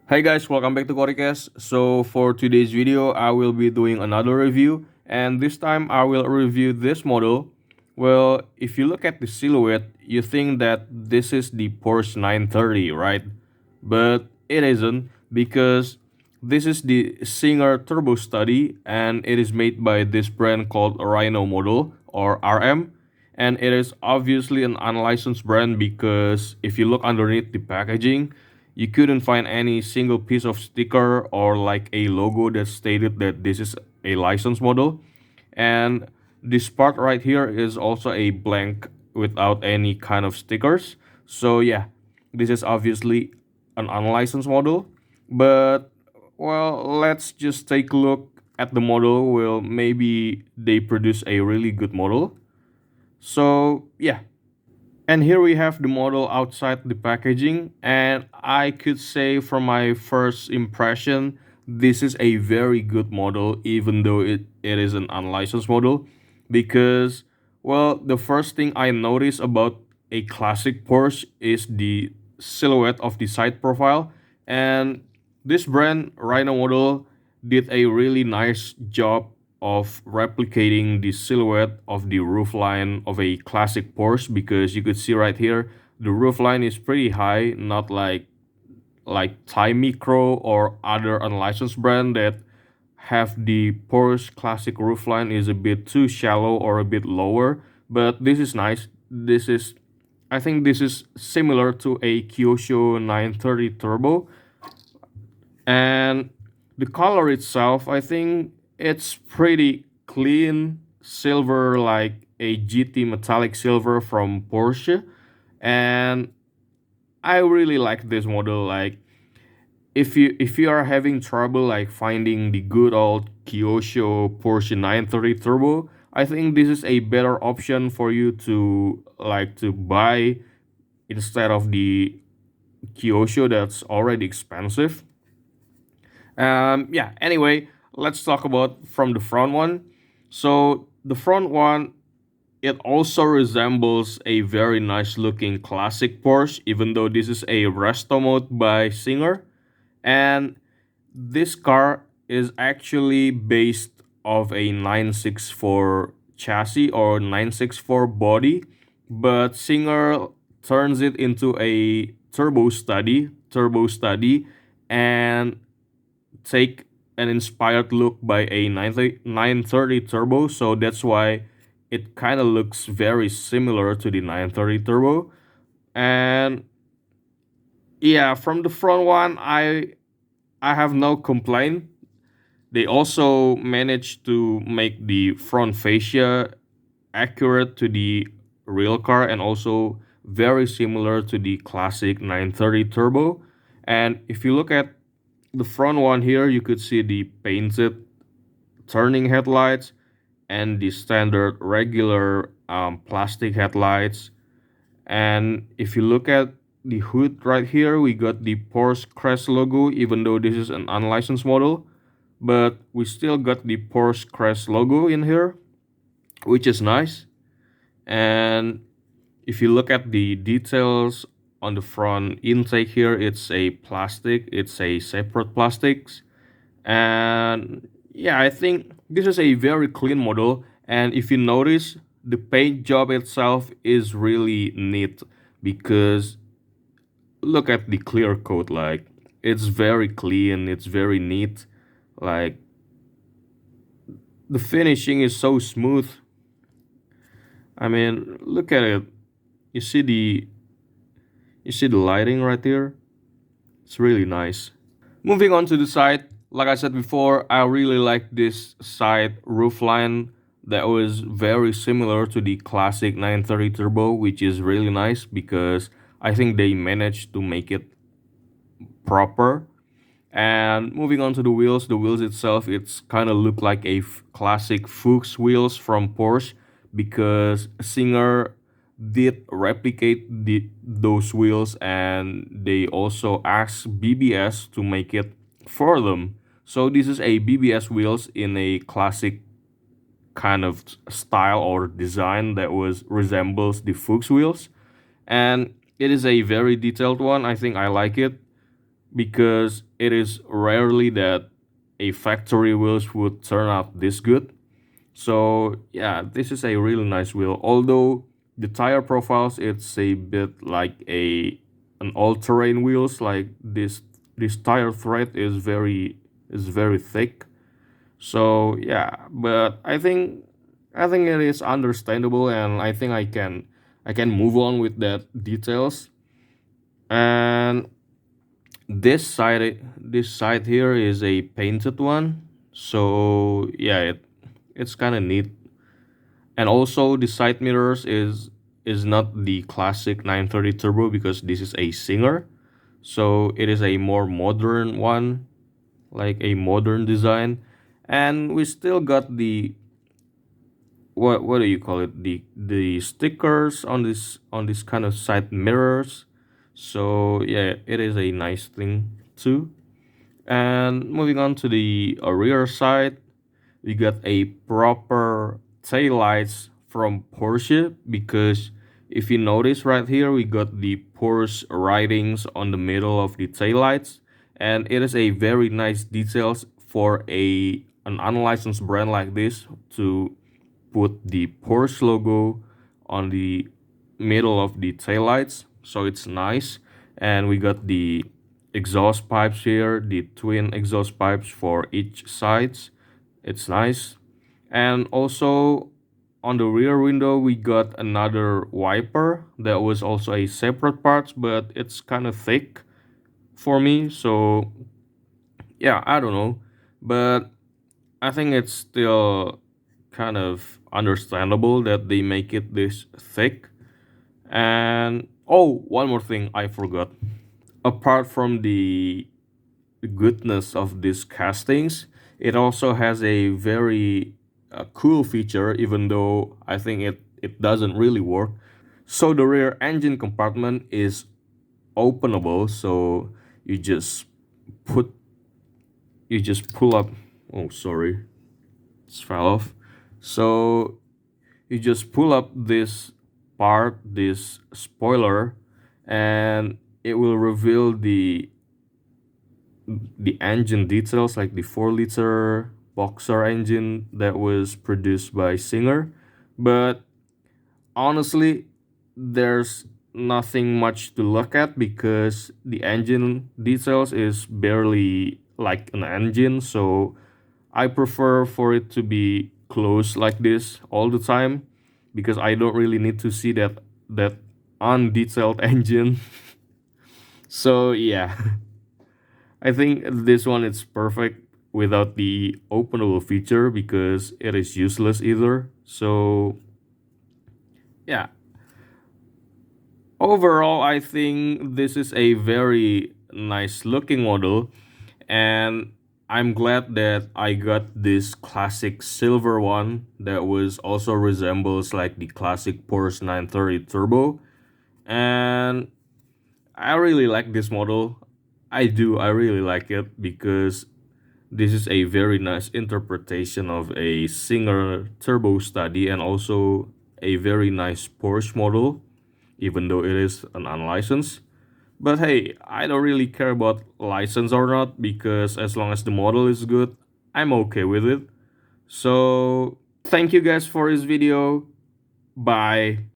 Hey guys, welcome back to Koricast. So for today's video, I will be doing another review, and this time I will review this model. Well, if you look at the silhouette, you think that this is the Porsche 930, right? But it isn't, because this is the Singer Turbo Study, and it is made by this brand called Rhino model, or RM. And it is obviously an unlicensed brand, because if you look underneath the packaging, you couldn't find any single piece of sticker or like a logo that stated that this is a licensed model. And this part right here is also a blank without any kind of stickers. So yeah, this is obviously an unlicensed model. But well, let's just take a look at the model. Well, maybe they produce a really good model. So yeah, and here we have the model outside the packaging, and I could say from my first impression, this is a very good model, even though it is an unlicensed model. Because, well, the first thing I notice about a classic Porsche is the silhouette of the side profile, and this brand Rhino model did a really nice job of replicating the silhouette of the roofline of a classic Porsche, because you could see right here the roofline is pretty high, not like Thai Micro or other unlicensed brand that have the Porsche classic roofline is a bit too shallow or a bit lower. But this is nice. This is, I think this is similar to a Kyosho 930 Turbo. And the color itself, I think it's pretty clean silver, like a GT metallic silver from Porsche. And I really like this model. Like, if you are having trouble like finding the good old Kyosho Porsche 930 Turbo, I think this is a better option for you to buy instead of the Kyosho that's already expensive. Yeah, anyway, let's talk about from the front one. So the front one, it also resembles a very nice looking classic Porsche, even though this is a resto mode by Singer. And this car is actually based of a 964 chassis or 964 body, but Singer turns it into a turbo study, and take an inspired look by a 930 Turbo, so that's why it kind of looks very similar to the 930 Turbo. And yeah, from the front one, I have no complaint. They also managed to make the front fascia accurate to the real car, and also very similar to the classic 930 Turbo. And if you look at the front one here, you could see the painted turning headlights and the standard regular plastic headlights. And if you look at the hood right here, we got the Porsche Crest logo, even though this is an unlicensed model. But we still got the Porsche Crest logo in here, which is nice. And if you look at the details on the front intake here, it's a plastic, it's a separate plastics. And yeah, I think this is a very clean model. And if you notice, the paint job itself is really neat, because look at the clear coat. Like, it's very clean, it's very neat. Like, the finishing is so smooth. I mean, look at it. You see the you see the lighting right there. It's really nice. Moving on to the side, like I said before, I really like this side roofline that was very similar to the classic 930 Turbo, which is really nice, because I think they managed to make it proper. And moving on to the wheels itself, it's kind of look like a classic Fuchs wheels from Porsche, because Singer did replicate those wheels, and they also asked BBS to make it for them. So this is a BBS wheels in a classic kind of style or design that was resembles the Fuchs wheels, and it is a very detailed one. I think I like it, because it is rarely that a factory wheels would turn out this good. So yeah, this is a really nice wheel. Although the tire profiles, it's a bit like a an all-terrain wheels. Like this tire tread is very thick. So yeah, but I think it is understandable, and I think I can move on with that details. And this side here is a painted one. So yeah, it's kind of neat. And also the side mirrors is not the classic 930 turbo because this is a Singer. So it is a more modern one, like a modern design. And we still got the what do you call it, the stickers on this kind of side mirrors. So yeah, it is a nice thing too. And moving on to the rear side, we got a proper taillights from Porsche because if you notice right here, we got the Porsche writings on the middle of the taillights, and it is a very nice details for a an unlicensed brand like this to put the Porsche logo on the middle of the taillights. So it's nice. And we got the exhaust pipes here, the twin exhaust pipes for each sides. It's nice. And also on the rear window we got another wiper that was also a separate part, but it's kind of thick for me. So yeah, I don't know. But I think it's still kind of understandable that they make it this thick. And oh, one more thing I forgot. Apart from the goodness of these castings, it also has a very cool feature, even though I think it doesn't really work. So the rear engine compartment is openable, so you just put you just pull up. Oh, sorry, it fell off. So you just pull up this part, this spoiler, and it will reveal the engine details, like the 4-liter boxer engine that was produced by Singer. But honestly, there's nothing much to look at because the engine details is barely like an engine. So I prefer for it to be closed like this all the time because I don't really need to see that undetailed engine. So yeah, I think this one is perfect without the openable feature because it is useless either. So yeah, overall I think this is a very nice looking model, and I'm glad that I got this classic silver one that was also resembles like the classic Porsche 930 Turbo. And I really like this model. I really like it because this is a very nice interpretation of a Singer turbo study and also a very nice Porsche model, even though it is an unlicensed. But hey, I don't really care about license or not because as long as the model is good, I'm okay with it. So thank you guys for this video. Bye.